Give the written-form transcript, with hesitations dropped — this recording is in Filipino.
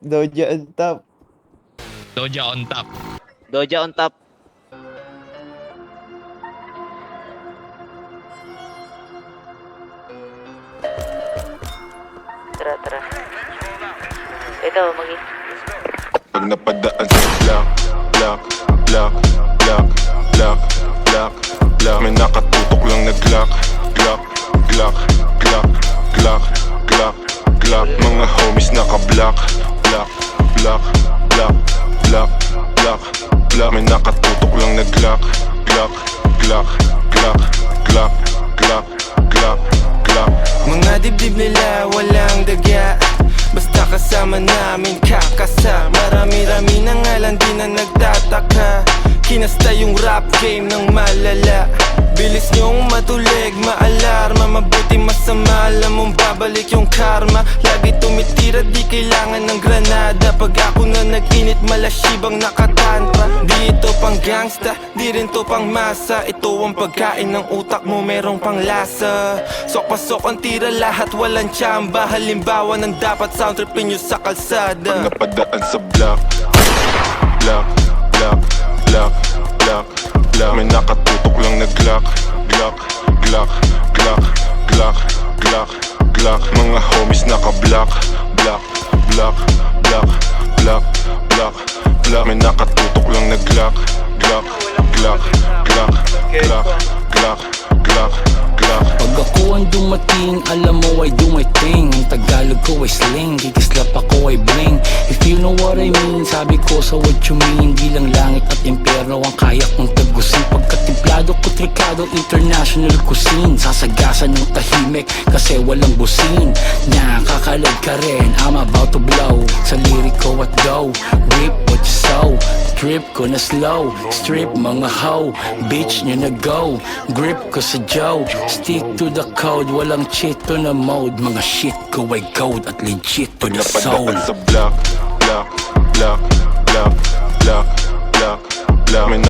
Doja on top. Doja on top. Doja on top. Tara, tara. Ito, Pag napadaan sa block, block, block, block, block, block, block. May nakatutok lang na Glock, Glock, Glock, Glock, Glock, Glock, Glock. Mga homies naka-block, block, block, block, block, block, block. May nakatutok lang na Glock, Glock, Glock, Glock, Glock, Glock, Glock, Glock. Mga dibdib nila walang dagya, basta kasama namin kakasa. Marami-rami na nga lang di na nagtataka. Kinasta yung rap game ng malala. Bilis nyong matulig, maalarma. Mabuti masama, alam mong babalik yung karma. Lagi tumitira, di kailangan ng granada. Pag ako na nag-init, malasibang nakatantra. Di ito pang gangsta, di rin to pang masa. Ito ang pagkain ng utak mo, merong pang lasa. Sok-pasok ang tira, lahat walang tsamba. Halimbawa ng dapat sound tripin nyo sa kalsada. Pag napadaan sa block, block, block, block, block, block. May nakatutok lang na Glock, Glock, Glock, Glock, Glock, Glock, Glock. Mga homies naka-block, block, block, block, block, block, block. May nakatutok lang na Glock, Glock, Glock, Glock, Glock, Glock, Glock, Glock. Pag ako ang dumating, alam mo I do my thing. Ang Tagalog ko ay sling, kikislap ako ay bling. If you know what I mean, sabi ko sa what you mean. Di lang langit at impyerno ang kaya kong tagusin. Pagkatimplado ko trikado, international cuisine. Sasagasan ng tahimik kasi walang busin. Nakakalag ka rin, I'm about to blow. Sa lirik ko at go, rip what you sow. Trip ko na slow, strip mga hoe. Bitch nyo na go, grip ko sa Joe. Stick to the code, walang cheat to na mode. Mga shit ko ay code at legit to the soul. Napadaan sa block, block, block, block, block, block, block. May